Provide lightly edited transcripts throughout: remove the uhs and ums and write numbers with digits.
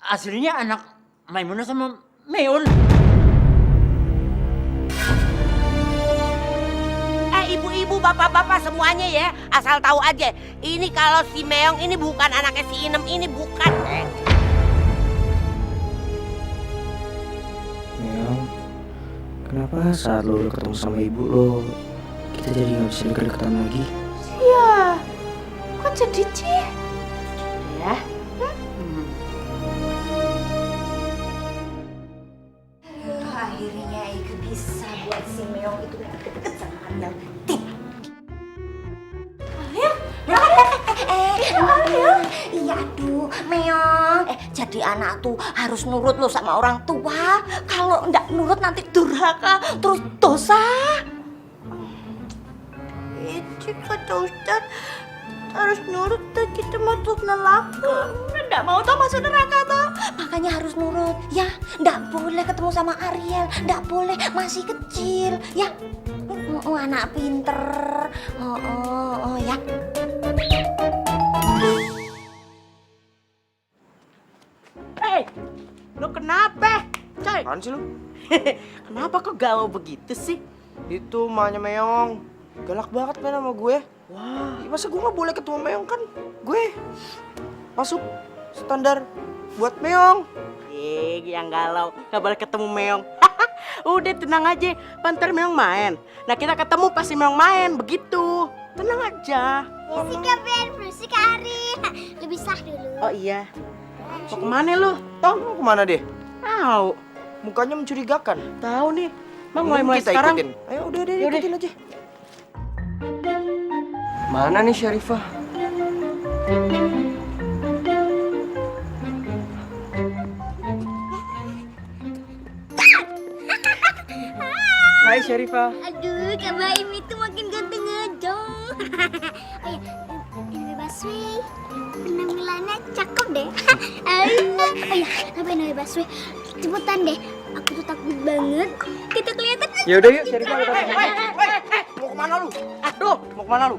aslinya anak Maimunah sama Meon. Ibu-ibu, bapak-bapak semuanya ya, asal tahu aja. Ini kalau si Meong ini bukan anaknya si Inem, ini bukan. Meong, kenapa saat lo udah ketemu sama ibu lo, kita jadi nggak bisa deket-deketan lagi? Iya, kok jadi Ci? Ya. Akhirnya Ike bisa buat si Meong itu deket-deket sama Ariel. Iya aduh, Meong. Jadi anak tuh harus nurut lo sama orang tua. Kalau ndak nurut nanti durhaka, terus dosa. Itu kata Ustaz harus nurut tuh kita masuk neraka. Nggak mau tuh masuk neraka tuh. Makanya harus nurut, ya. Ndak boleh ketemu sama Ariel, ndak boleh, masih kecil, ya. Anak pinter. Ya. Lo kenapa? Coy, Apaan sih lo? kenapa kok galau begitu sih? Itu emaknya Meong, galak banget men sama gue. Wah, Masa gue nggak boleh ketemu Meong kan? Gue masuk standar buat Meong. yang galau, gak boleh ketemu Meong. Udah tenang aja, pantar Meong main. Nah kita ketemu pasti Meong main, begitu. Tenang aja. Musika Ben, musika Ari. Lebih sah dulu. Oh iya, mau kemana lu? Tahu mau kemana deh? Tahu, Mukanya mencurigakan. tahu nih. Bang Mending mulai kita sekarang. ikutin. Ayo udah Yaudah. ikutin aja. Mana nih Syarifah? Hai Syarifah. Aduh, Kak Baim itu makin ganteng aja. Oh ya, ini Baswe. Penampilannya cakep deh. Oh ya, tapi Nabi Baswe, cepetan deh. Aku tuh takut banget. Kita kelihatan. Ya udah yuk Syarifah. Mau kemana lu? Aduh, mau kemana lu?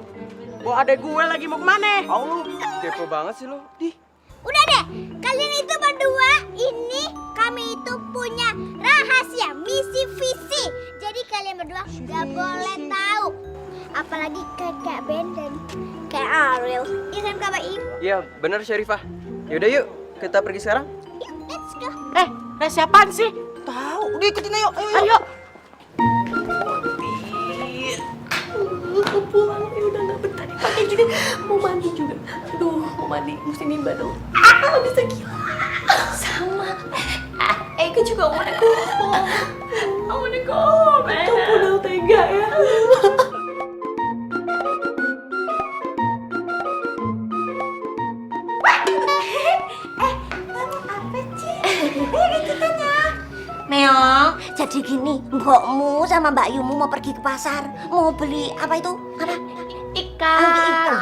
Bawa adek gue lagi mau kemana? Au lu, kepo banget sih lu. Di. Udah deh, kalian itu berdua ini kami itu punya rahasia misi visi. Jadi kalian berdua gak boleh tahu. Apalagi kayak Kak Ben dan kayak Ariel. Iya kan Kak Baim? Iya, benar Syarifah. Ya udah yuk, kita pergi sekarang. Yuk, let's go. Siapaan sih? Tahu, udah ikutin ayo. Ayo. Aku pulang, ya udah nggak betah dipakai gini. Mau mandi juga. Aduh, mau mandi, mesti nimba dong. Bisa gila. Sama. Eka juga wanna go home. I wanna go home. Kamu udah tega ya. Meong, jadi gini, mbokmu sama Mbak Yumu mau pergi ke pasar, mau beli apa itu? Apa? Ikan.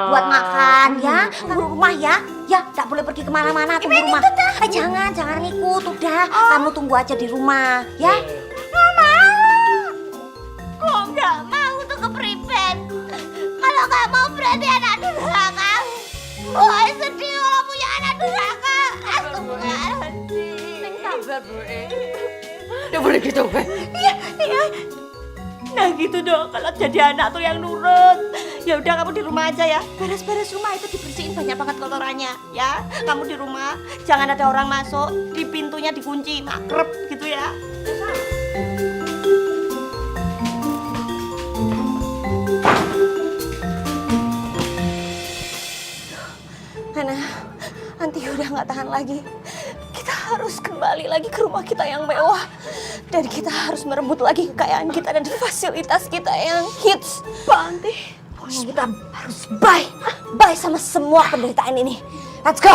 Buat makan ya, tunggu rumah ya. Ya, tak boleh pergi kemana-mana, tunggu rumah. Jangan ikut, udah. Kamu tunggu aja di rumah, ya. Kok nggak mau tuh ke Pripen? Kalau nggak mau berarti anak durhaka. Wah sedih kalau punya anak durhaka. Ya boleh gitu, Be. Iya. Nah gitu dong, kalau jadi anak tuh yang nurut. Ya udah kamu di rumah aja ya. Beres-beres rumah itu dibersihin banyak banget kotorannya, ya. Kamu di rumah, jangan ada orang masuk, di pintunya dikunci, makrep gitu ya. Hana, nanti udah nggak tahan lagi. Kita harus kembali lagi ke rumah kita yang mewah. Dan kita harus merebut lagi kekayaan kita dan fasilitas kita yang hits. Pak Anti, Pokoknya kita harus bye sama semua penderitaan ini. Let's go.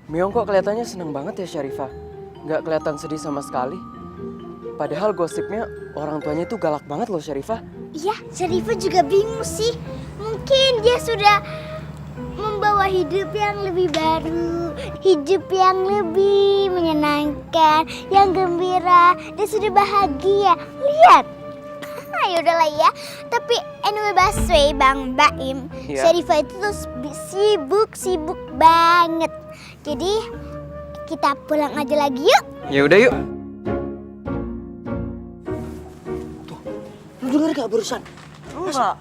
Meong kok kelihatannya seneng banget ya Syarifah? Nggak kelihatan sedih sama sekali. Padahal gosipnya orang tuanya itu galak banget loh Syarifah. Iya, Syarifah juga bingung sih. Mungkin dia sudah membawa membawa hidup yang lebih baru, hidup yang lebih menyenangkan, yang gembira dan sudah bahagia. Lihat. Ya udahlah ya. Tapi anyway Baswe, Bang Baim, Iya. Syarifah itu tuh sibuk banget. Jadi kita pulang aja lagi yuk. Ya udah yuk. Lu denger gak barusan? Enggak.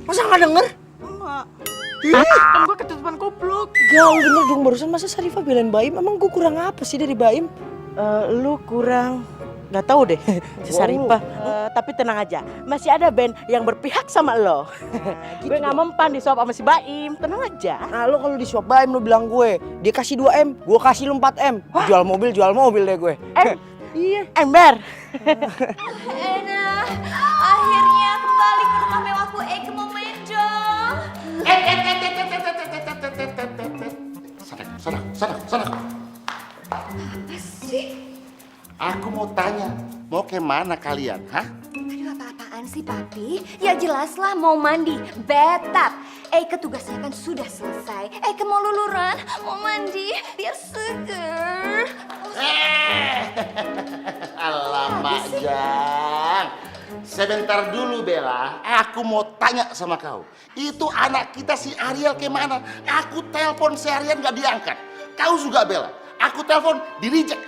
Masa nggak denger? Enggak. Kan gue ketutupan goblok. Gak, lu denger dong barusan masa Syarifah belain Baim? Emang gue kurang apa sih dari Baim? Lu kurang nggak tahu deh si Syarifah. Tapi tenang aja, masih ada band yang berpihak sama lo. Gue nggak mempan disuap sama si Baim, tenang aja. Nah, lo kalau disuap Baim lo bilang gue, dia kasih 2M, gue kasih lo 4M. Jual mobil deh gue. Iya. Ember. Enak, akhirnya kembali ke rumah mewahku Eke mau main dong. Sana. Apa sih? Aku mau tanya, mau kemana kalian, hah? Aduh, apa-apaan sih papi? Ya jelaslah mau mandi, betat. Eke tugasnya kan sudah selesai. Eke mau luluran, mau mandi, biar seger. Alamak, Jang. Sebentar dulu, Bella. Aku mau tanya sama kau. Itu anak kita si Ariel kemana? Aku telepon seharian gak diangkat. Kau juga, Bella. Aku telepon, di reject.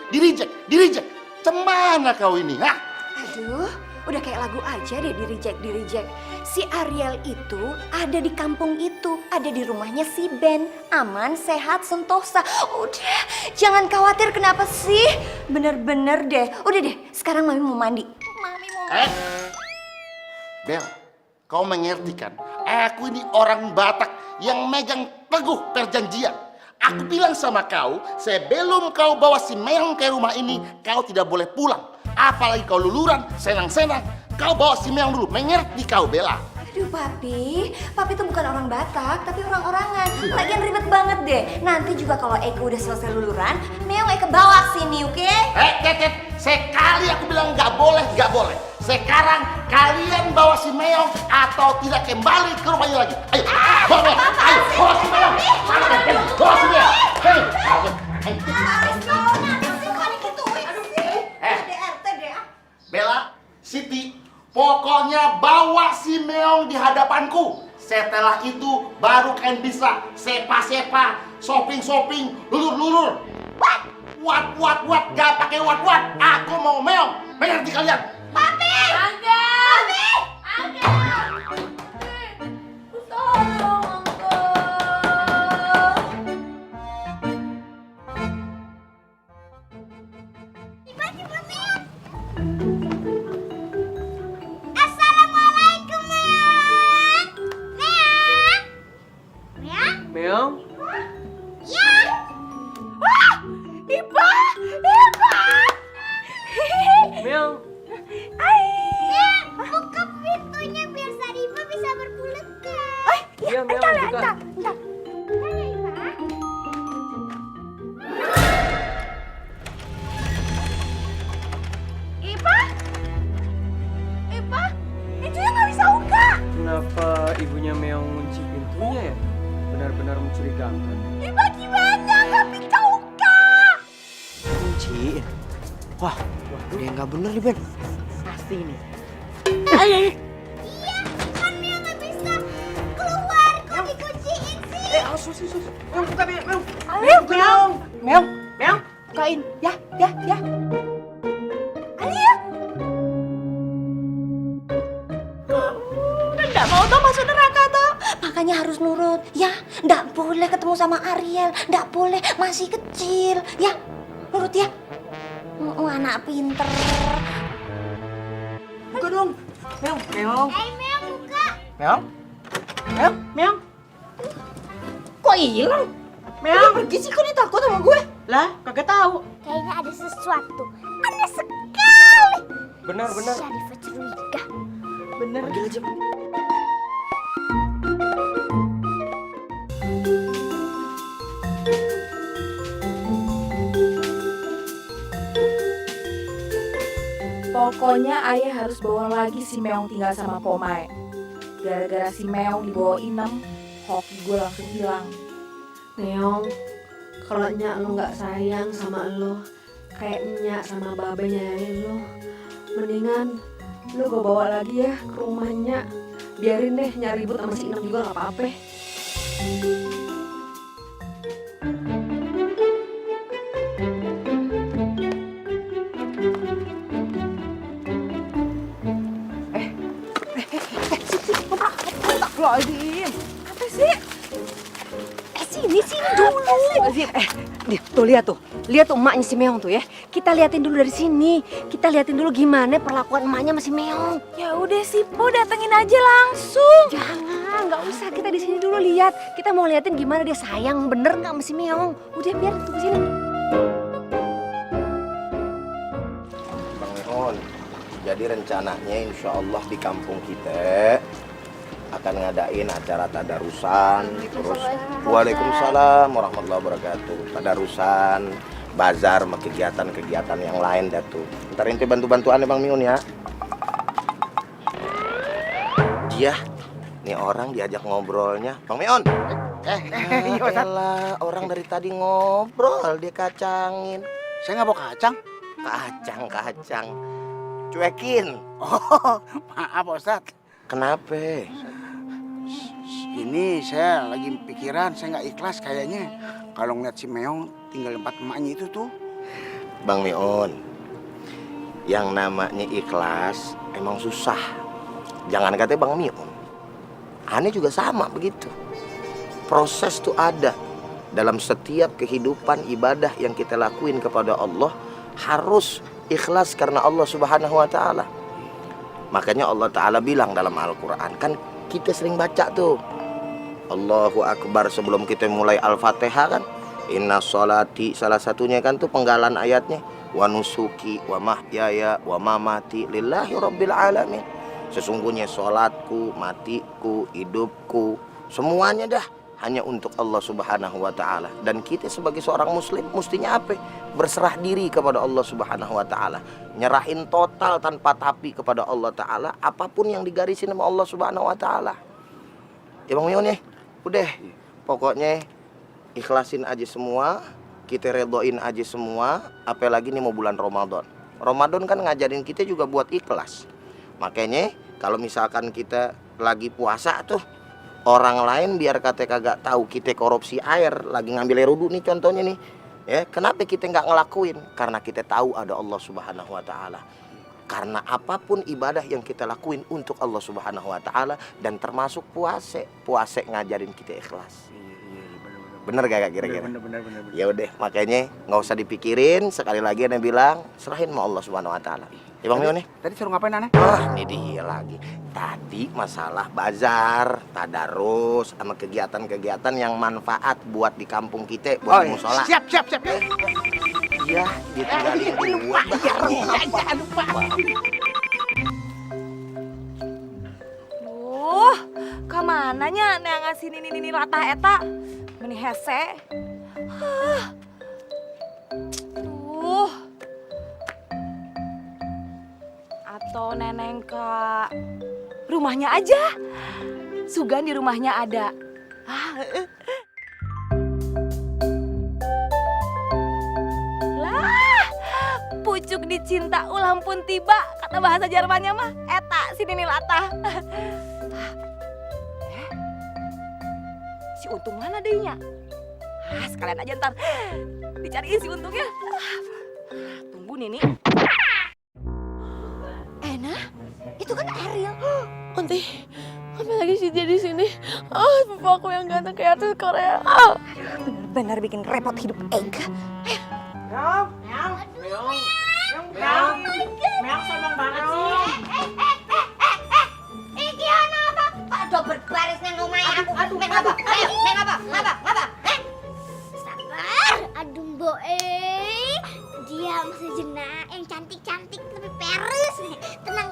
Cemana kau ini, hah? Aduh, udah kayak lagu aja deh di reject. Si Ariel itu ada di kampung itu, ada di rumahnya si Ben, aman, sehat, sentosa. Udah, jangan khawatir kenapa sih? Bener-bener deh. Udah deh, sekarang Mami mau mandi. Mami mau mandi. Bel, kau mengerti kan? Aku ini orang Batak yang megang teguh perjanjian. Aku bilang sama kau, sebelum kau bawa si Meong ke rumah ini, kau tidak boleh pulang. Apalagi kau luluran, senang-senang. Kau bawa si Meong dulu, mengerti kau, Bella? Aduh papi tuh bukan orang Batak, tapi orang-orangan. Lagian ribet banget deh. Nanti juga kalau Eke udah selesai luluran, Meong Eke bawa sini, oke? Tet, sekali aku bilang nggak boleh. Sekarang kalian bawa si Meong atau tidak kembali ke rumahnya lagi. Ayo, bawa si Meong. Bawa si Meong. Bella, Siti, pokoknya bawa si Meong di hadapanku. Setelah itu baru kalian bisa sepa-sepa, shopping, lulur. What, gak pakai what. Aku mau Meong. Mengerti kalian? Papi! Angga! Tolong, Assalamualaikum, Meong. Meong? Ya. Ipa! Meong? Meong, buka pintunya biar Syarifah bisa berpelukan. Iya, Meong, buka. Ipa, pintunya nggak bisa buka. Kenapa ibunya Meong ngunci pintunya ya? Benar-benar mencurigakan. Ipa gimana nggak bisa buka? Kunciin. Wah, ada yang gak bener nih Ben. Pasti ini. Iya, kan Meong nggak bisa keluar. Kok dikunciin sih? Sus. Meong, buka Meong. Ayo, Meong. Meong, bukain. Ya. Nggak mau tuh masuk neraka tuh. Makanya harus nurut. Ya, nggak boleh ketemu sama Ariel. Nggak boleh, masih kecil. Ya, nurut ya. Anak pinter. Buka dong. Meong. Meong buka. Meong. Kok hilang? Meong. Pergi sih, kok dia takut sama gue? Lah, kagak tahu. Kayaknya ada sesuatu. Aneh sekali. Benar. Syarifah curiga. Bener. Panggil aja. Pokoknya ayah harus bawa lagi si Meong tinggal sama Pomae. Gara-gara si Meong dibawa Inem, hoki gue langsung hilang. Meong, kalau nyak lo nggak sayang sama lo, kayak nyak sama babe nyayangin lo, mendingan lo gue bawa lagi ya ke rumahnya. Biarin deh nyari ribut sama si Inem juga nggak apa-apa. Apa sih? Sini dulu. Tuh lihat tuh. Lihat tuh emaknya si Meong tuh ya. Kita liatin dulu dari sini. Kita liatin dulu gimana perlakuan emaknya sama si Meong. Ya udah sih, Po, datengin aja langsung. Jangan, nggak usah. Kita di sini dulu lihat. Kita mau liatin gimana dia sayang bener nggak sama si Meong. Udah biar tunggu sini. Bang Meon, jadi rencananya insya Allah di kampung kita akan ngadain acara tadarusan, terus Waalaikumsalam warahmatullahi wabarakatuh, tadarusan, bazar, sama kegiatan-kegiatan yang lain datu. Ntar ente bantu-bantuan ya Bang Miun ya. Iya, nih orang diajak ngobrolnya, Bang Miun. Elah, orang dari tadi ngobrol dia kacangin. Saya nggak mau kacang. Kacang, cuekin. Oh, maaf Ustadz. Kenapa? Ini saya lagi pikiran, saya nggak ikhlas kayaknya kalau ngeliat si Meong tinggal tempat emaknya itu tuh. Bang Mion, yang namanya ikhlas emang susah. Jangan katanya Bang Mion, aneh juga sama begitu. Proses tuh ada dalam setiap kehidupan ibadah yang kita lakuin kepada Allah, harus ikhlas karena Allah Subhanahu wa Ta'ala. Makanya Allah Ta'ala bilang dalam Al-Quran, kan kita sering baca tuh Allahu Akbar sebelum kita mulai Al-Fatihah kan, inna sholati, salah satunya kan tuh penggalan ayatnya, wa nusuki wa mahyaya wa mamati lillahi rabbil alamin. Sesungguhnya sholatku, matiku, hidupku, semuanya dah hanya untuk Allah Subhanahu wa Ta'ala. Dan kita sebagai seorang muslim mestinya apa? Berserah diri kepada Allah Subhanahu wa Ta'ala, nyerahin total tanpa tapi kepada Allah Ta'ala apapun yang digarisin sama Allah Subhanahu wa Ta'ala. Ya Bang Mion ya, udah pokoknya ikhlasin aja semua, kita redoin aja semua. Apalagi nih mau bulan Ramadan. Ramadan kan ngajarin kita juga buat ikhlas. Makanya kalau misalkan kita lagi puasa tuh, orang lain biar kata kagak tahu kita korupsi air, lagi ngambil air wudu nih contohnya nih. Ya, kenapa kita nggak ngelakuin? Karena kita tahu ada Allah Subhanahu wa Ta'ala. Karena apapun ibadah yang kita lakuin untuk Allah Subhanahu wa Ta'ala, dan termasuk puasa. Puasa ngajarin kita ikhlas. Bener gak kira-kira? Bener. Ya udah, makanya nggak usah dipikirin. Sekali lagi Ane bilang, serahin sama Allah Subhanahu wa Ta'ala. Ya Bang Mion nih. Tadi suruh ngapain Aneh? Ini dia lagi. Tadi masalah bazar, tadarus, sama kegiatan-kegiatan yang manfaat buat di kampung kita, buat di musola. Siap. Iya, ditinggalin gua. Jangan lupa. Kamananya nih ngasih ini latah eta. Meni hese. Atau neneng ke rumahnya aja. Sugan di rumahnya ada. Lah, pucuk dicinta ulang pun tiba. Kata bahasa Jermannya mah, eta sini nih latah. Si Untung mana dehnya? Sekalian aja ntar dicariin si Untungnya. Tunggu Nini. Itu kan Ariel. Onti, apa lagi sih dia di sini? Papa aku yang ganteng kayak artis Korea. Benar bikin repot hidup Ega. Meong sombong banget sih. Iki ana apa? Aduh berbaris nang omahe aku. Neng apa? Ayo, neng apa? Ngapa? Sabar, aduh Mbok diam sejenak, yang cantik-cantik tapi peres. Tenang.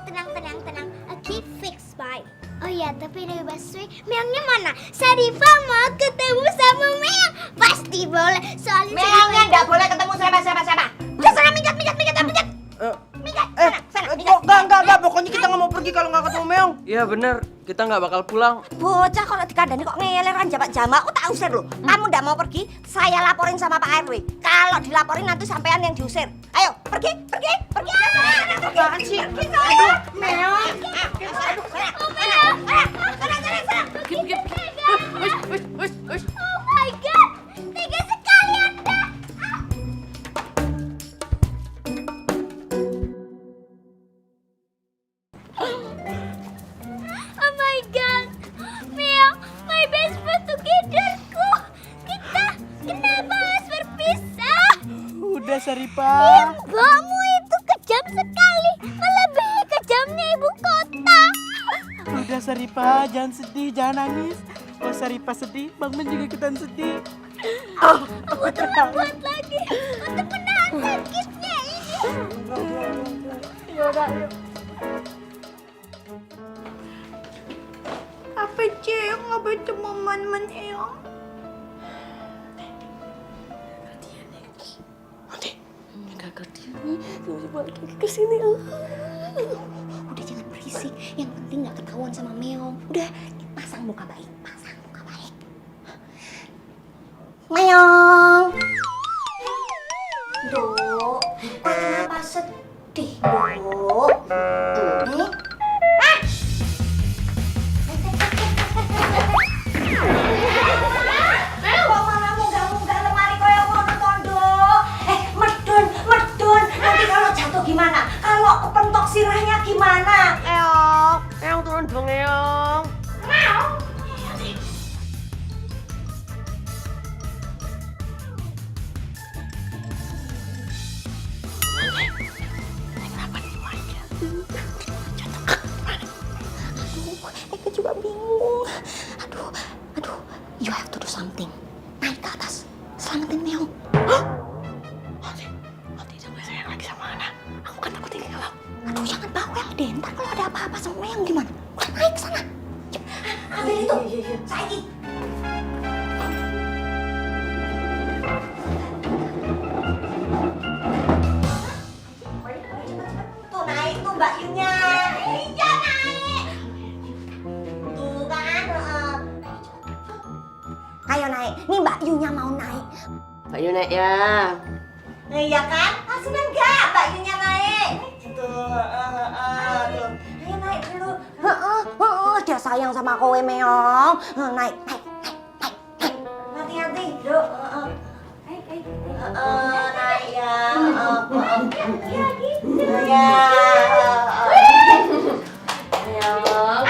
Oke, fix, bye. Oh ya, tapi Dewi Basri, Meongnya mana? Sarifah mau ketemu sama Meong. Pasti boleh, soalnya Meongnya enggak boleh ketemu sama siapa. Udah sana minggat. Enggak, pokoknya kita nggak mau pergi kalau nggak ketemu Meong. Iya bener, kita nggak bakal pulang. Bocah kalau dikandani kok ngeler kan jamak-jamak. Aku tak tak usir loh. Kamu ndak mau pergi, saya laporin sama Pak RW. Kalau dilaporin nanti sampean yang diusir. Ayo, pergi. Pergi sih. Pergi sana. Meong. Oh my god, tega sekali Anda. Oh my god, Mia, my best friend togetherku. Kita kenapa harus berpisah? Udah Saripa. Mbakmu itu kejam sekali, melebihi kejamnya ibu kota. Udah Saripa, jangan sedih, jangan nangis. Oh Saripa sedih, Bang Men juga ikutan sedih. Aku terlambat lagi untuk menahan sakitnya ini. Yaudah, yuk. Apa Ceng? Apa itu momen Eong? Udah jangan berisik. Yang penting nggak ketahuan sama Meong. Udah pasang muka baik. Meong. Dok, kok kenapa sedih, Dok? Kok malah munggah-munggah lemari koyo ngono to, Dok? Medun. Nanti kalau jatuh gimana? Kalau kepentok sirahnya gimana? Eong turun dong, Eong. Eka juga bingung. Aduh. You have to do something. Naik ke atas. Selamatin Meong. Nanti sampai saya lagi sama Ana. Aku kan takut ini kalau. Aduh, jangan bawel deh. Ntar kalau ada apa-apa sama Meong gimana? Udah naik ke sana. Ambil itu. Saiki. Tuh naik tuh Mbak Yunya. Iya naik. Tuh kan. Ayo naik. Nih Mbak Yunya mau naik. Mbak Yu naik ya. Iya kan? Seneng nggak Mbak Yunya naik? Tuh. Ayo naik dulu. Dia sayang sama kowe Meong. Naik. Hati-hati. Duk. Naik ya. Ya. Meong.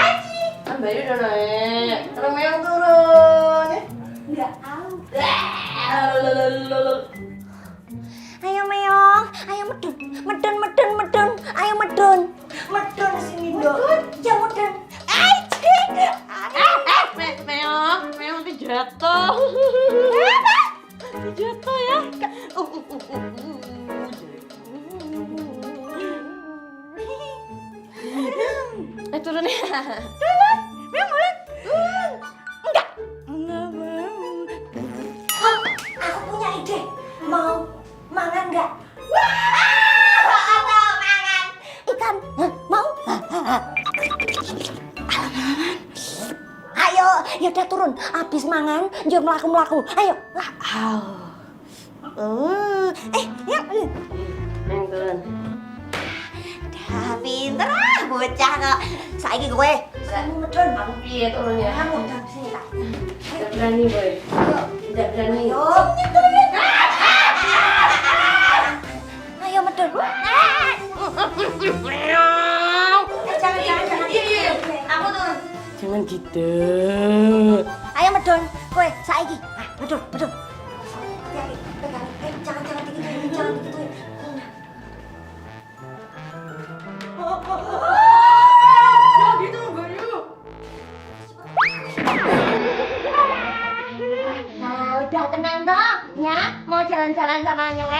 Mbak Yu udah naik. Terus Meong turun. Nggak tahu. Ayo Meong, ayo medun. Ayo medun. Medun sini Dok. Ya medun. Meong tuh jatuh. Jatuh ya. Turun ya. Meong mulai. Enggak mau. Aku punya ide. Mau mangan nggak? Atau mangan ikan? Mau? Ayo, yaudah turun. Abis mangan, njur melaku. Ayo. Yuk. Meong turun. Dah pinter bocah kok. Saiki kowe. Kamu medun. Aku piye turun ya? Kamu udah sini tak. Tidak berani boy. Tidak berani. Ayo medun. Jangan. Aku turun. Jangan gitu. Ayo medun. Kowe saiki. Medun. Hati-hati. Pegang. Jangan digituin. Nah, udah tenang toh, ya? Mau jalan-jalan sama Nyok,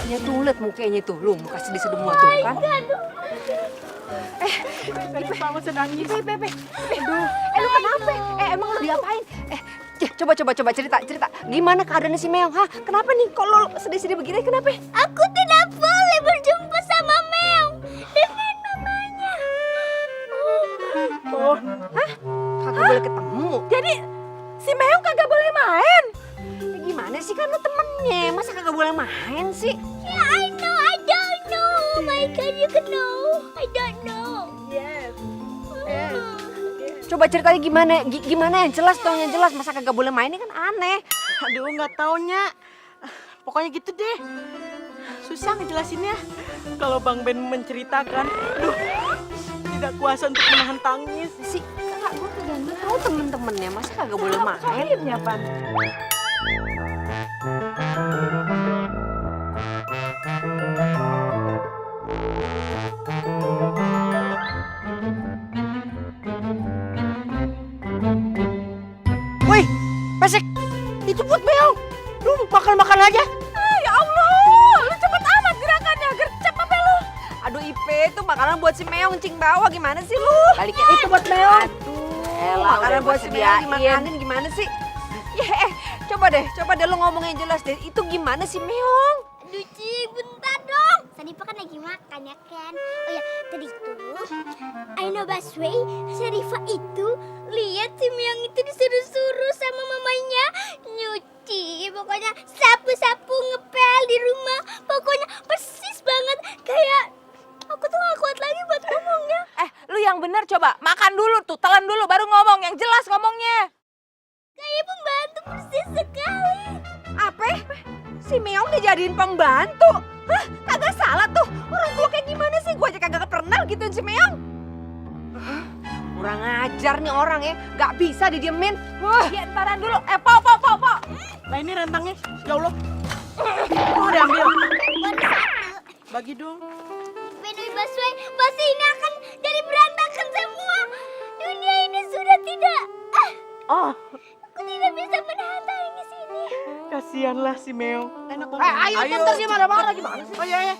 Kayaknya tuh liat mukanya tuh, lu muka sedih semua tuh kan. Mama sedang nangis. Aduh, lu kenapa? Emang lu diapain? Coba cerita. Gimana keadaannya si Meong? Hah? Kenapa nih kok lu sedih-sedih begini? Kenapa? Aku tidak boleh berjumpa sama Meong dengan mamanya. Kagak boleh ketemu. Jadi si Meong kagak boleh main? Gimana sih, kan lu temennya, masa kagak boleh main sih? Yeah, I don't know. Oh my God, you can know. I don't know. Coba ceritanya gimana yang jelas dong, yang jelas. Masa kagak boleh main, ini kan aneh. Aduh, nggak taunya. Pokoknya gitu deh. Susah ngejelasinnya. Kalau Bang Ben menceritakan, aduh, tidak kuasa untuk menahan tangis. Si kakak gue tuh jangan tahu temen-temennya, masa kagak boleh main? Ya, Pan. Woi, pesek, itu buat Meong. Lu makan aja. Ya Allah, lu cepet amat gerakannya, gercep apa lu? Aduh Ipe, itu makanan buat si Meong, cing bawa, gimana sih lu? Balikin itu buat Meong. Aduh, makanan buat si Meong dimakanin gimana sih? Coba deh lu ngomong yang jelas deh, itu gimana sih Meong? Aduh, Cing, bentar dong. Sarifa kan lagi makan ya kan? Oh ya, tadi itu I know Baswe, Sarifa itu lihat si Meong itu disuruh-suruh sama mamanya nyuci. Pokoknya sapu-sapu ngepel di rumah. Pokoknya persis banget kayak aku tuh gak kuat lagi buat ngomongnya. Lu yang bener coba, makan dulu tuh, telan dulu baru ngomong, yang jelas ngomongnya. Kayak pembantu persis sekali. Apa? Si Meong dijadiin pembantu? Hah? Kagak salah tuh. Orang tua kayak gimana sih? Gua aja kagak pernah gituin si Meong. Kurang ajar nih orang ya. Gak bisa didiemin. Ya entaran dulu. Po. Nah ini rentangnya, ya Allah. Oh, diambil. Bagi dong. Benoy Baswe, pasti ini akan jadi berantakan semua. Dunia ini sudah tidak. Aku tidak bisa menahan tangis ini. Kasihanlah si Meong. Enak banget. Ayo, bentar dia marah-marah gimana sih? Oh iya.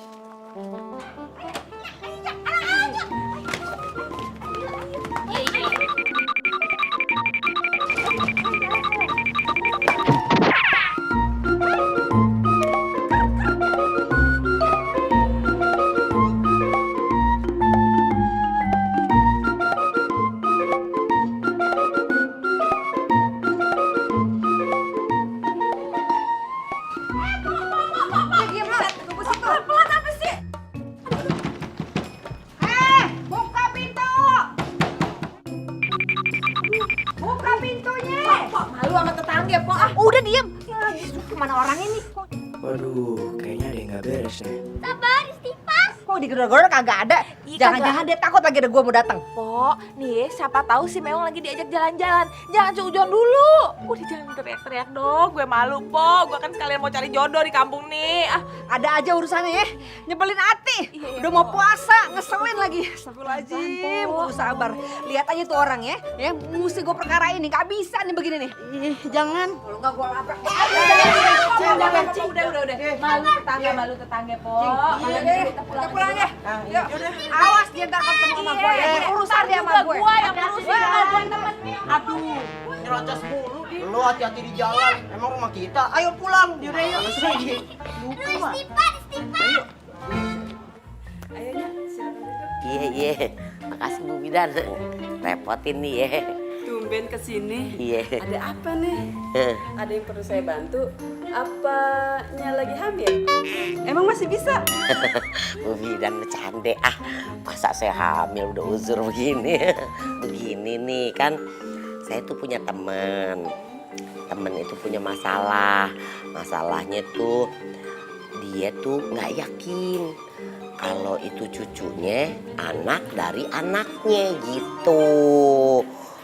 Udah diem. Kemana orang ini? Waduh, kayaknya ada yang nggak beres nih. Sabar, istighfar. Kok digedor-gedor kagak ada? Jangan-jangan dia takut lagi ada gua mau datang. Po, nih siapa tahu si Meong lagi diajak jalan-jalan. Jangan seujon dulu. Udah jangan teriak-teriak dong, gue malu Po. Gue kan sekalian mau cari jodoh di kampung nih. Ada aja urusannya ya. Nyebelin hati. Udah mau puasa, ngeselin lagi. Astagfirullahaladzim, kudu sabar. Lihat aja tuh orang ya. Ya, mesti gue perkara ini. Gak bisa nih begini nih. Jangan. Kalau nggak gue labrak. Udah. Malu tetangga Po. Kita pulang ya. Yuk. Awas dia ntar ketemu sama gue ya. Urusan dia sama gue. Gue yang ngurusin gue temennya. Aduh, nyerocos mulu dia. Lu hati-hati di jalan. Emang rumah kita. Ayo pulang. Yaudah yuk. Istighfar. Iya. Makasih Bu Bidan. Repotin nih ya. Tumben kesini. Iya. Ada apa nih? Ada yang perlu saya bantu? Apanya lagi hamil? Emang masih bisa? Bu Bidan bercanda. Masa saya hamil udah uzur begini. Begini nih kan. Saya tuh punya teman. temen itu punya masalah. Masalahnya tuh dia tuh nggak yakin kalau itu cucunya anak dari anaknya gitu.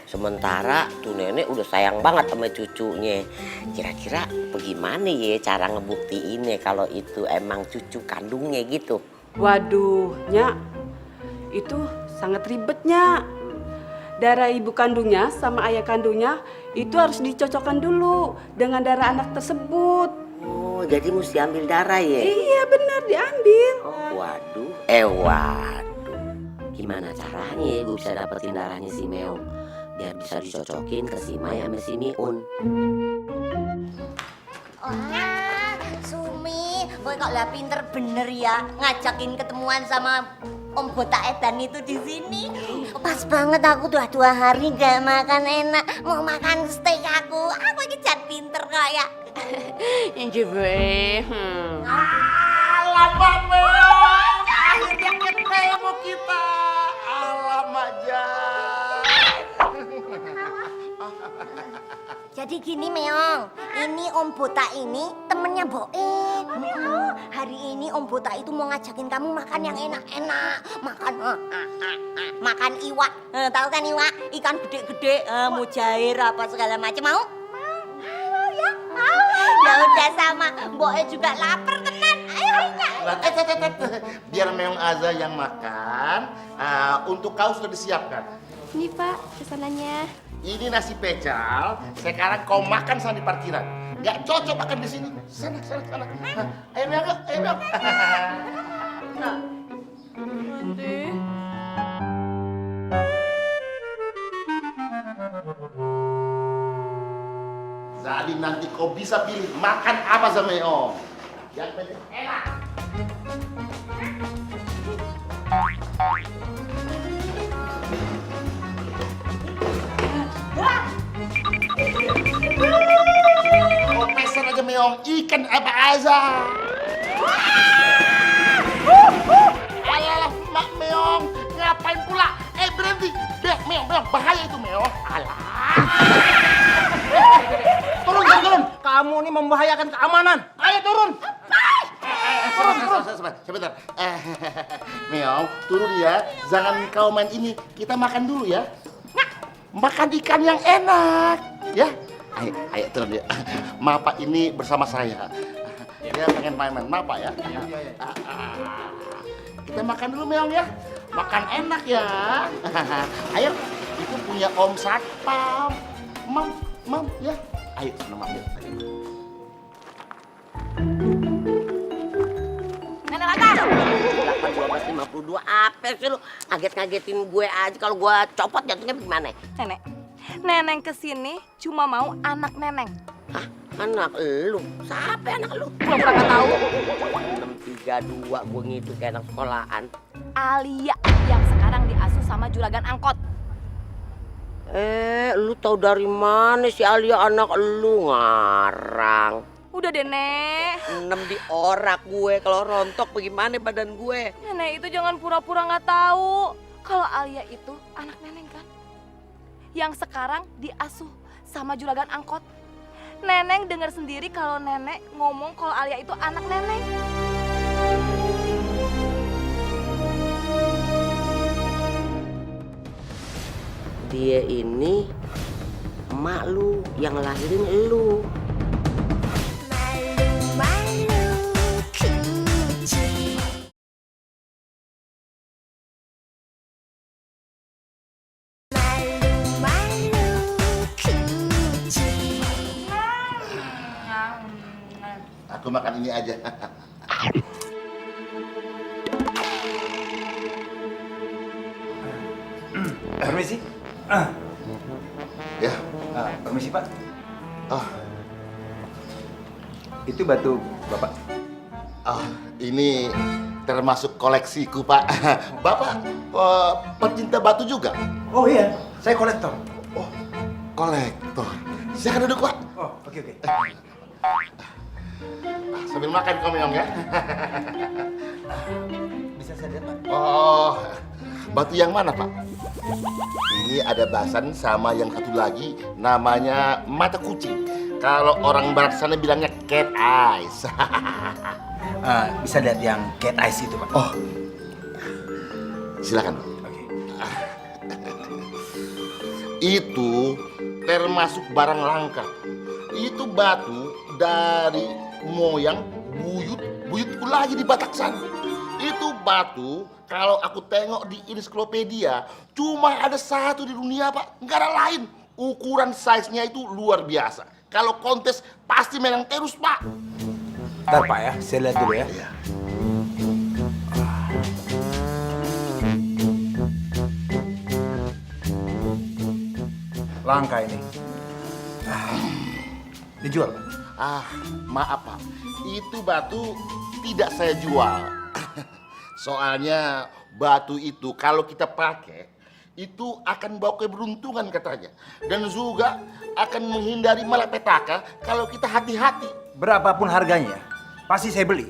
Sementara tuh nenek udah sayang banget sama cucunya. Kira-kira bagaimana ya cara ngebuktiinnya kalau itu emang cucu kandungnya gitu? Waduh, Nyak, itu sangat ribetnya. Darah ibu kandungnya sama ayah kandungnya itu harus dicocokkan dulu dengan darah anak tersebut. Oh, jadi mesti ambil darah ya? Iya benar, diambil. Oh, waduh. Gimana caranya gue bisa dapetin darahnya si Meong biar bisa dicocokin ke si Mai sama si Miun? Wah, Sumi, boy kok lah pinter bener ya ngajakin ketemuan sama Om Botak Edan itu di sini. Pas banget aku udah 2 hari gak makan enak, mau makan steak aku. Aku ini jat pinter kok ya. Inci be. Alamak Meong, akhirnya ketemu kita. Alamak Jadi gini Meong, ini Om Botak ini temennya Boim. Hari ini Om Botak itu mau ngajakin kamu makan yang enak-enak, makan iwak. Tahu kan iwak? Ikan gede-gede, mujair apa segala macam. Mau? Mau ya? Mau. Ya udah sama, Boim juga lapar tenan. Ayo. Biar Meong aja yang makan. Untuk kau sudah disiapkan. Ini Pak, pesanannya. Ini nasi pecel. Sekarang kau makan sama di parkiran. Gak cocok makan di sini. Sana. Ayo Meong, ayo Meong. Jadi nanti kau bisa pilih makan apa sama Meong. Yang penting enak. Kau pesan aja Meong, ikan apa aja. Alah, Mak Meong, ngapain pula? Berhenti. Meong, bahaya itu Meong. Alah. Turun. Kamu ini membahayakan keamanan. Ayo turun. Sebentar. Meong, turun ya. Jangan kau main ini. Kita makan dulu ya. Makan ikan yang enak, ya. Ayo turun ya. Mapa ini bersama saya. Dia pengen main-main Mapa ya. Kita makan dulu Meong ya. Makan enak ya. Ayo, itu punya Om Satpam. Mam, ya. Ayo, senang ambil. Nenek Lata. 8, 12, 52 apa sih lu? Ngagetin gue aja kalau gue copot jatuhnya gimana? Neneng kesini cuma mau anak neneng. Hah? Anak lu? Siapa anak lu? Pura-pura gak tahu. 632 gue gitu kayak anak sekolahan. Alia yang sekarang diasuh sama juragan angkot. Lu tahu dari mana si Alia anak lu? Ngarang. Udah deh, Nek. 6 diorak gue kalau rontok bagaimana badan gue. Nenek itu jangan pura-pura nggak tahu. Kalau Alia itu anak neneng kan? Yang sekarang diasuh sama juragan angkot. Neneng dengar sendiri kalau nenek ngomong kalau Alia itu anak neneng. Dia ini emak lu yang lahirin lu. Aku makan ini aja. Permisi. Ya. Permisi Pak. Oh, Itu batu Bapak. Ini termasuk koleksiku Pak. Bapak pecinta batu juga? Oh iya, saya kolektor. Oh, kolektor. Silakan duduk Pak. Oh, oke. Sambil makan kau Meong ya. Bisa saya lihat Pak? Oh, batu yang mana Pak? Ini ada basan sama yang satu lagi namanya mata kucing. Kalau orang barat sana bilangnya cat eyes. Bisa lihat yang cat eyes itu, Pak. Oh, silakan. Itu termasuk barang langka. Itu batu dari moyang buyutku lagi di Batak sana. Itu batu kalau aku tengok di ensiklopedia cuma ada satu di dunia, Pak. Nggak ada lain. Ukuran size-nya itu luar biasa. Kalau kontes pasti menang terus, Pak. Ntar, Pak ya, saya lihat dulu ya. Langka ini. Dijual, Pak? Maaf, Pak. Itu batu tidak saya jual. Soalnya batu itu kalau kita pakai itu akan bawa keberuntungan katanya. Dan juga akan menghindari malapetaka kalau kita hati-hati. Berapapun harganya, pasti saya beli.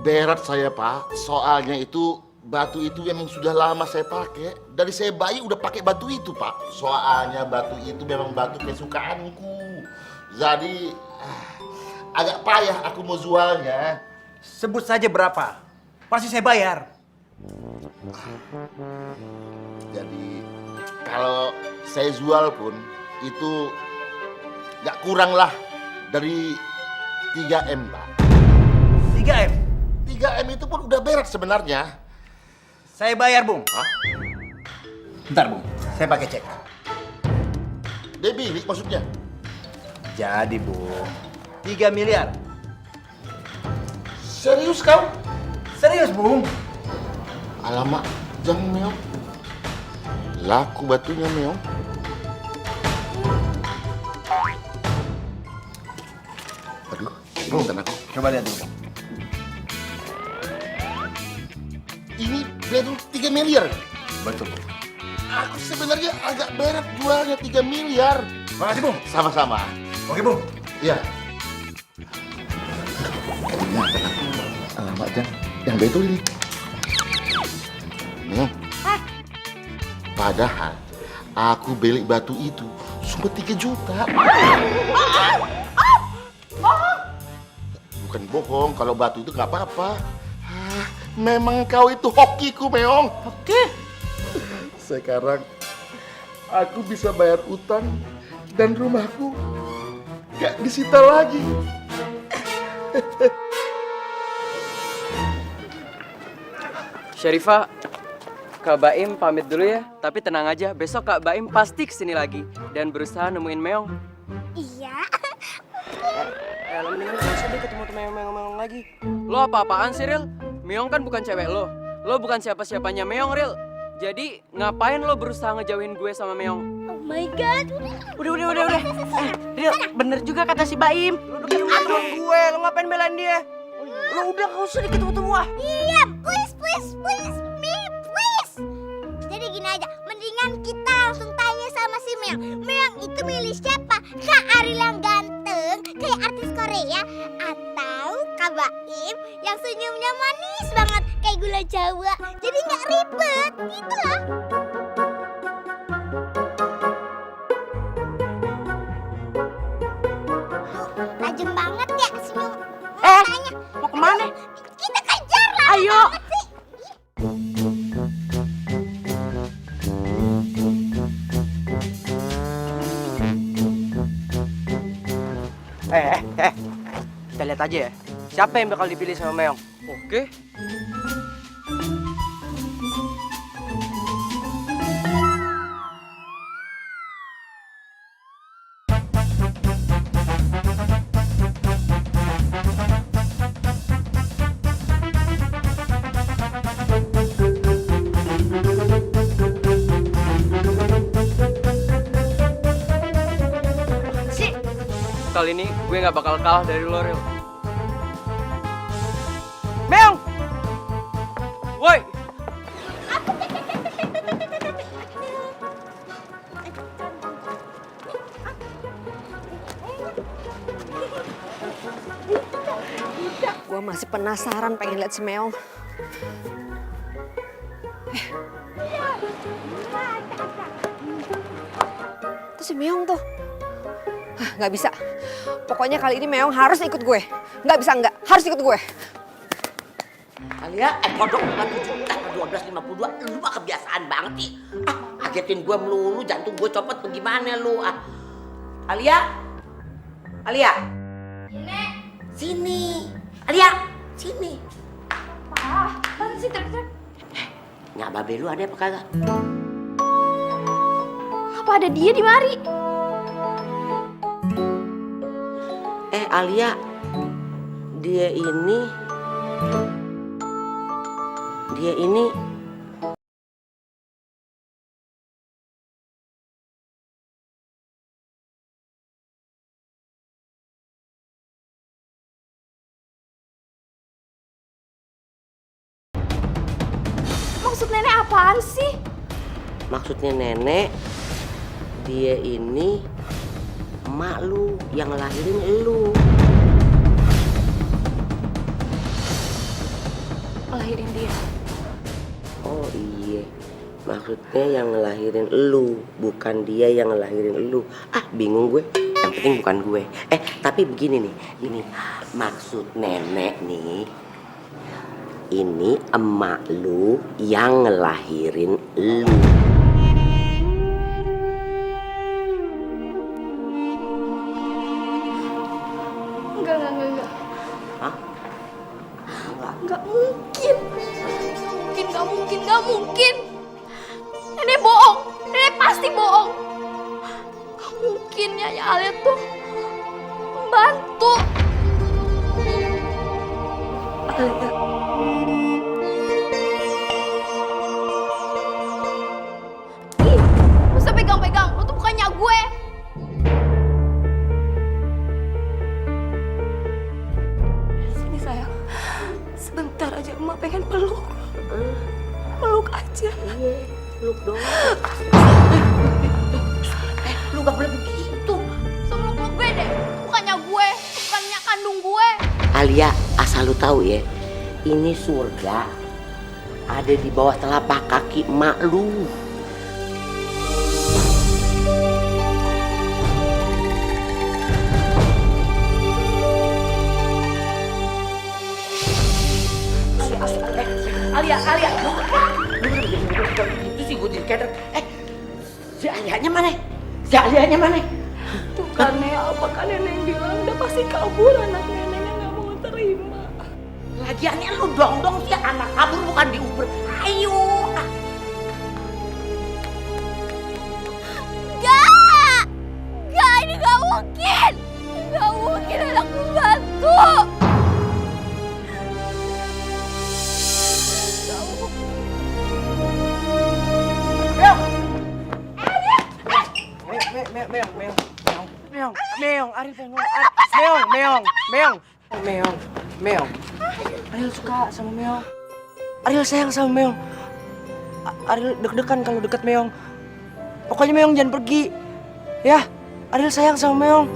Berat saya, Pak. Soalnya itu batu itu memang sudah lama saya pakai. Dari saya bayi udah pakai batu itu, Pak. Soalnya batu itu memang batu kesukaanku. Jadi agak payah aku mau jualnya. Sebut saja berapa, pasti saya bayar. Jadi kalau saya jual pun itu nggak kurang lah dari 3M, Pak. 3M? 3M itu pun udah berat sebenarnya. Saya bayar, Bung. Hah? Bentar, Bung. Saya pakai cek. Debbie, maksudnya? Jadi, Bung, 3 miliar. Serius kau? Serius, Bung. Alamak, jangan meong. Laku batunya meong. Aduh, ini aku. Coba lihat dulu. Ini baru 3 miliar. Betul, Bung. Aku sebenarnya agak berat jualnya 3 miliar. Makasih, Bung. Sama-sama. Oke, Bung. Iya. Alamak, Jang. Yang betul ini. Padahal aku beli batu itu cuma 3 juta. Bukan bohong, kalau batu itu nggak apa-apa. Memang kau itu hokiku, Meong. Hoki? Sekarang aku bisa bayar utang dan rumahku gak disita lagi. Syarifah, Kak Baim pamit dulu ya. Tapi tenang aja, besok Kak Baim pasti kesini lagi dan berusaha nemuin Meong. Iya. Lo mendingan gak usah deh ketemu Meong lagi. Lo apa-apaan sih, Ril? Meong kan bukan cewek lo. Lo bukan siapa-siapanya Meong, Ril. Jadi ngapain lo berusaha ngejauhin gue sama Meong? Oh my god. Udah. Ril, bener juga kata si Baim. Lu udah ketemu temen gue, lu ngapain belain dia? Lu udah gak usah ketemu ah. Iya, please me, please. Jadi gini aja, mendingan kita langsung tanya sama si Meong. Meong itu milih siapa? Kak Ariel yang ganteng kayak artis Korea atau Kak Baim yang senyumnya manis banget kayak gula Jawa. Jadi nggak ribet, gitu loh. Tajam banget ya senyum. Mau kemana? Kita kejar lah. Ayo. Kita lihat aja ya. Siapa yang bakal dipilih sama Meong? Oke. Kali ini gue nggak bakal kalah dari lo, Ril. Meong! Woi! Gue masih penasaran pengen lihat si Meong. Itu si Meong tuh. nggak bisa. Pokoknya kali ini Meong harus ikut gue. Nggak bisa nggak, harus ikut gue. Alia, kodok 12.52, lu mah kebiasaan banget sih. Ngagetin gue melulu, jantung gue copot bagaimana lu? Alia, Alia, sini, Alia, sini. Apaan sih teriak-teriak? Nyak babe lu ada apa kagak? Apa ada dia di mari? Alia, dia ini Maksud nenek apaan sih? maksudnya nenek, dia ini emak lu yang ngelahirin lu. Ngelahirin dia? Oh iya, maksudnya yang ngelahirin lu, bukan dia yang ngelahirin lu. Bingung gue, yang penting bukan gue. Tapi begini nih, ini maksud nenek nih, ini emak lu yang ngelahirin lu. Enggak. Hah? Enggak mungkin. Enggak mungkin. Nenek bohong. Nenek pasti bohong. Enggak mungkin ya Alia tuh membantu. Ih, masa pegang-pegang? Lu tuh bukannya gue. Sini sayang, sebentar aja emak pengen peluk. Peluk aja. Iya, peluk dong. Lu gak boleh begitu. Peluk gue deh, bukannya gue, bukannya kandung gue. Alia, asal lu tahu ya, ini surga ada di bawah telapak kaki emak lu. Alia, itu sih gue jadi keder. Si Alianya mana? Tuh kan apakah nenek bilang udah pasti kabur anak neneknya nggak mau terima. Lagiannya lu dong sih anak kabur bukan diuber. Ayo. Gak, ini gak mungkin. Gak mungkin anak membantu. Meong. Ariel suka sama Meong. Ariel sayang sama Meong. Ariel deg-degan kalau deket Meong. Pokoknya Meong jangan pergi. Ya, Ariel sayang sama Meong.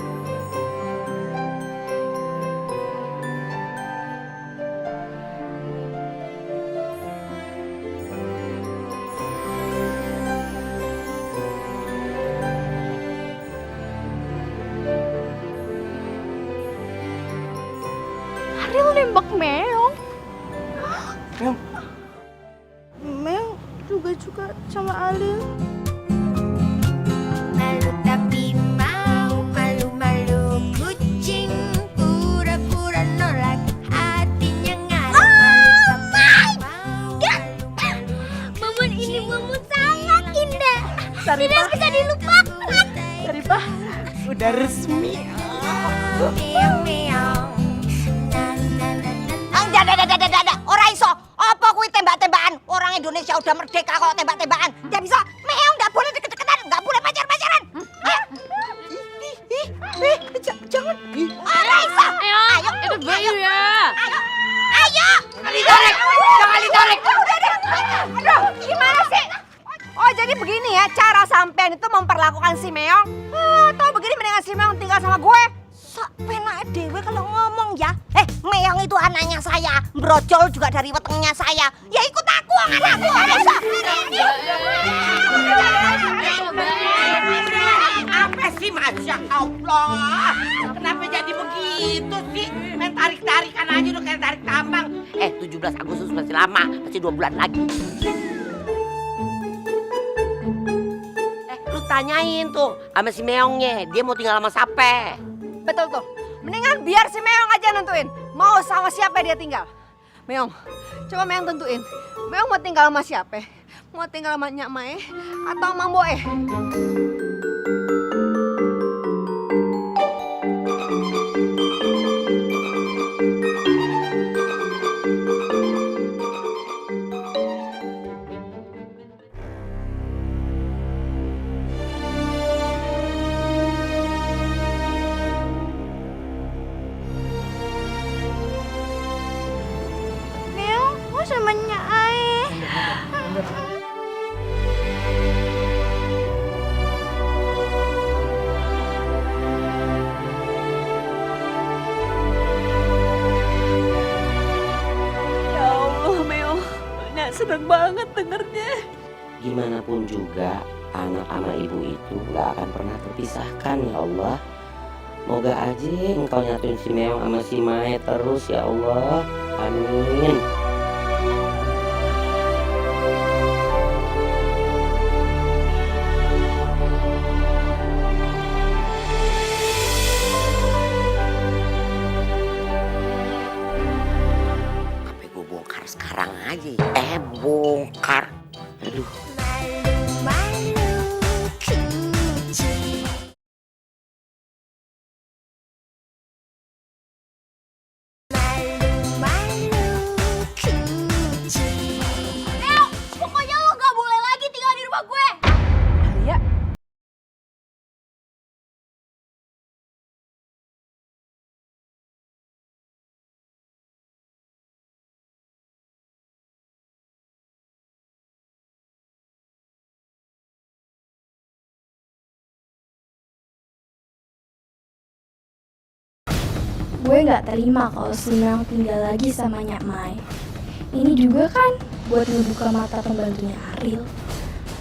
Ariel nembak Meong. Meong juga sama Ariel. Malu tapi mau, malu-malu kucing, pura-pura nolak, hatinya ngarep. Momen ini momen sangat indah. Tidak bisa dilupakan. Saripah, udah resmi. Ora iso. Apa kuwi tembak-tembakan? Orang Indonesia udah merdeka kok tembak-tembakan. Nggak bisa. Meong nggak boleh deket-deketan, nggak boleh pacar-pacaran. Jangan. Ora iso. Ayo, itu bayu ya. Ayo. Jangan ditarik. Aduh, gimana sih? Oh, jadi begini ya cara sampean itu memperlakukan si Meong. Tahu begini mendingan si Meong tinggal sama gue. Sok penake dewe kalau ngomong ya. Meong itu anaknya saya. Brojol juga dari wetengnya saya. Ya ikut aku, anakku. Apa sih, Mas? Masya Allah. Kenapa jadi begitu sih? Main tarik-tarikan aja udah kayak tarik tambang. 17 Agustus masih lama, masih 2 bulan lagi. Lu tanyain tuh sama si Meongnya, dia mau tinggal sama siapa? Betul tuh. Mendingan biar si Meong aja nentuin mau sama siapa dia tinggal. Meong, coba Meong tentuin. Meong mau tinggal sama siapa? Mau tinggal sama Nyak Mae atau Mang Boe? Meong, mau sama Nyak Ai. Ya Allah, Meong. Nyak seneng banget dengernya. Gimana pun juga anak sama ibu itu gak akan pernah terpisahkan ya Allah. Moga aja engkau nyatuin si Meong sama si Mae terus ya Allah. Amin. Apa gue bongkar sekarang aja ya? Bongkar. Aduh. Meong, pokoknya lo gak boleh lagi tinggal di rumah gue. Alia, Gue gak terima kalau si Meong tinggal lagi sama Nyak Mai. Ini juga kan buat ngebuka mata pembantunya Ariel.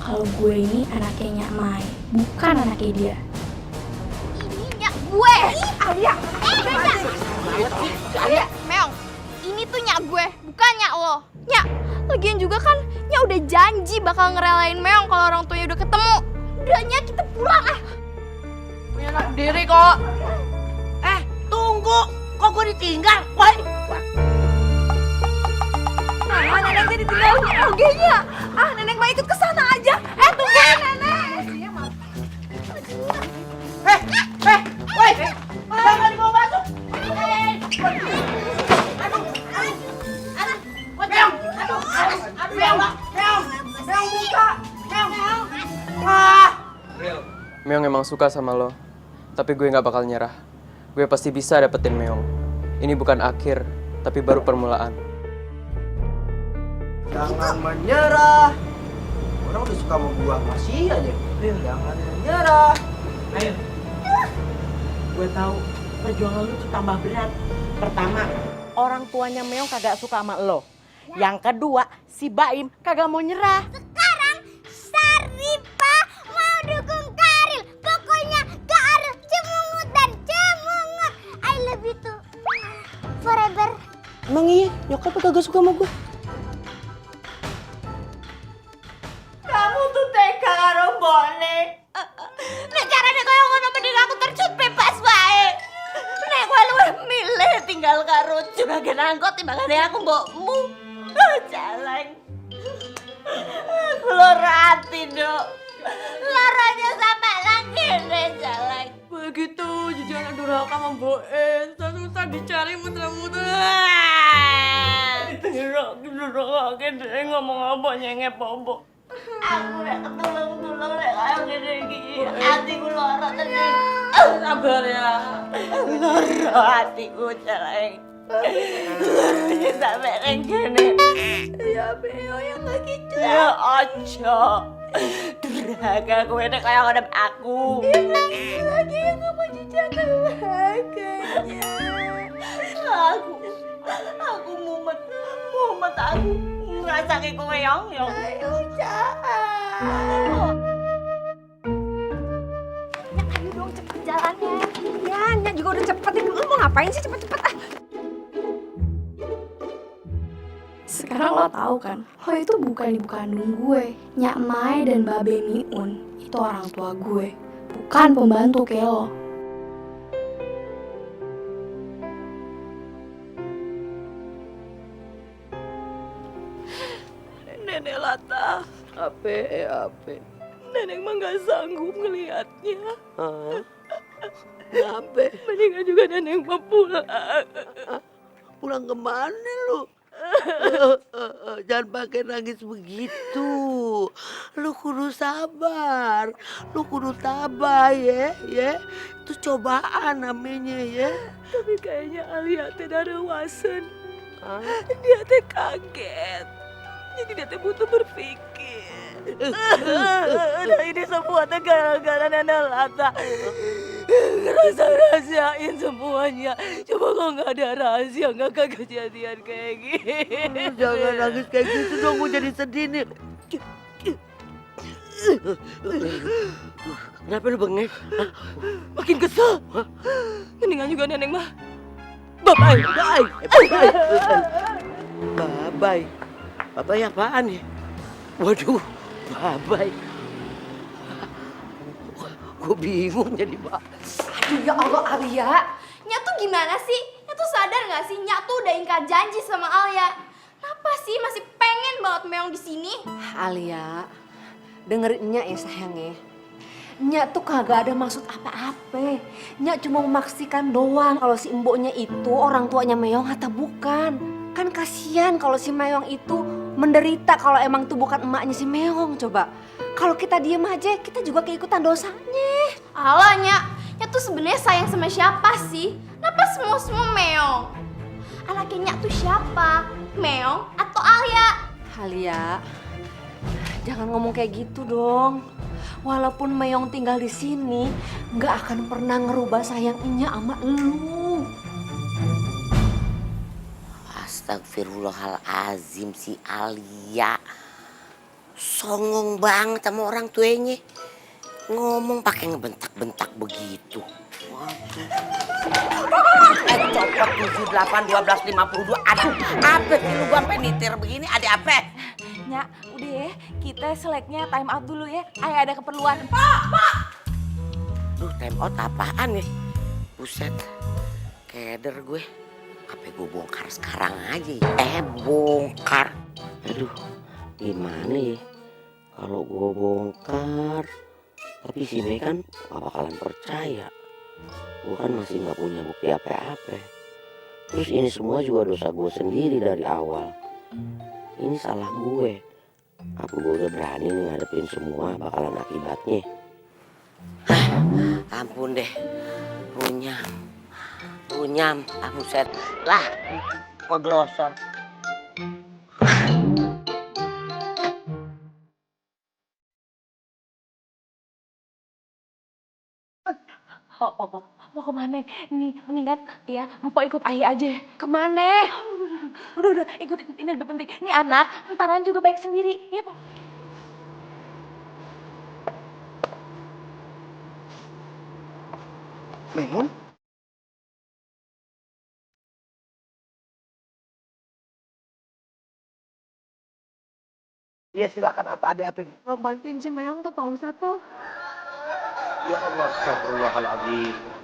Kalau gue ini anaknya Nyak Mai, bukan anaknya dia. Ini Nyak gue. Alia. Alia, Meong, ini tuh Nyak gue, bukan Nyak lo. Nyak, lagian juga kan Nyak udah janji bakal ngerelain Meong kalau orang tuanya udah ketemu. Udah Nyak, kita pulang ah. Punya anak diri kok. Tunggu, kok gue ditinggal? Woi. Nah, Neneng tadi tinggal ogenya. Ah, Neneng mau ikut ke sana aja. Tunggu Neneng. Woi, jangan dibawa masuk. Meong buka. Meong emang suka sama lo, tapi gue nggak bakal nyerah. Gue pasti bisa dapetin Meong. Ini bukan akhir, tapi baru permulaan. Jangan menyerah. Orang udah suka sama gua, masih aja. Jangan menyerah. Ayo. Gue tahu perjuangan lu tuh tambah berat. Pertama, orang tuanya Meong kagak suka sama lo. Yang kedua, si Baim kagak mau nyerah. Sekarang Saripa mau dukung Karil. Pokoknya gak harus cemungut dan cemungut. I love you too. Forever. Emang iya, nyokap kagak suka sama gua. Kamu tuh tega karo mbokne. Nek carane koyo ngono mending aku terjun bebas wae. Nek kowe luwih milih tinggal karo juragan angkot timbangane aku mbokmu. Jaleng. Aku lara ati, Dok. Laranya sampe nang kene, Jaleng. Begitu jajanan durhaka memboen, susah dicari muter-muter. Durhaka kene ngomong apa nyengep apa. Aku nek ketulung-tulung nek kaya ngene iki. Atiku lara tenan. Sabar ya. Lara atiku, Jaleng. Laranya sampe nang kene. Ya beo yang lagi cuy. Ya aja. Durhaka kowe nek kaya ngadep aku. Ya nangis lagi aku mau jajan durhakanya. Aku mumet aku ngrasake kowe yang. Ayo jahat. Ayo dong cepet jalan. juga udah cepet nih. Lu mau ngapain sih cepet-cepet ah? Sekarang lo tahu kan, lo itu bukan ibu kandung gue. Nyak Mai dan Babe Miun itu orang tua gue, bukan pembantu kayak lo. Nenek Lata. Apa? Nenek mah gak sanggup ngelihatnya. Hah? Apa? Mendingan juga nenek mah pulang. Pulang kemana lu? Jangan pakai nangis begitu. Lu kudu sabar. Lu kudu tabah ya. Itu cobaan namanya ya. Tapi kayaknya Alia teh darewasen. Dia teh kaget. Jadi dia teh butuh berpikir. Nah ini semua teh gara-gara Nenek Lata. Ngerasa-rahasiain semuanya. Coba kalau nggak ada rahasia nggak kejadian kayak gini. Jangan nangis kayak gitu dong, gue jadi sedih nih. Kenapa lu bengek? Makin kesel. Mendingan juga Neneng mah. Bye-bye. Babai. Babai apaan ya? Waduh, babai. Gue bingung jadi Aduh ya Allah Alia, Nyak tuh gimana sih? Nyak tuh sadar nggak sih? Nyak tuh udah ingkar janji sama Alia. Kenapa sih masih pengen banget Meong di sini? Alia, dengerin Nyak ya sayangnya. Nyak tuh kagak ada maksud apa-apa. Nyak cuma memastikan doang kalau si emboknya itu orang tuanya Meong atau bukan. Kan kasihan kalau si Meong itu menderita kalau emang tuh bukan emaknya si Meong coba. Kalau kita diem aja, kita juga keikutan dosanya. Alah Nyak, Nyak tuh sebenarnya sayang sama siapa sih? Kenapa semua Meong? Anaknya Nyak tuh siapa? Meong atau Alia? Alia, jangan ngomong kayak gitu dong. Walaupun Meong tinggal di sini, nggak akan pernah ngerubah sayangnya sama elu. Astagfirullahalazim si Alia. Songong banget sama orang tuanya. Ngomong pakai ngebentak-bentak begitu. Copot 7, 8, 12, 52. Aduh, apa sih lu gua sampai nitir begini? Ada apa? Nyak, udah ya, kita seleknya time out dulu ya. Ayah ada keperluan. Duh, time out apaan ya? Buset, keder gue. Apa gue bongkar sekarang aja ya? Bongkar. Aduh, gimana ya? Kalau gue bongkar, tapi si Mei kan gak bakalan percaya. Gue kan masih gak punya bukti apa-apa. Terus ini semua juga dosa gue sendiri dari awal. Ini salah gue. Apa gue udah berani nih ngadepin semua bakalan akibatnya? Ampun deh, runyam, buset. Lah, kok glosor. Mau kemana? Nih, mendingan ya, Mpok ikut Ayah aja. Kemana? Udah, ikut, ini lebih penting. Ini anak, ntaran juga baik sendiri, ya Pak? Memun? Iya silakan, apa ada apa? Mau bantuin si Meong tuh Pak Ustadz tuh. Ya Allah, astagfirullahaladzim.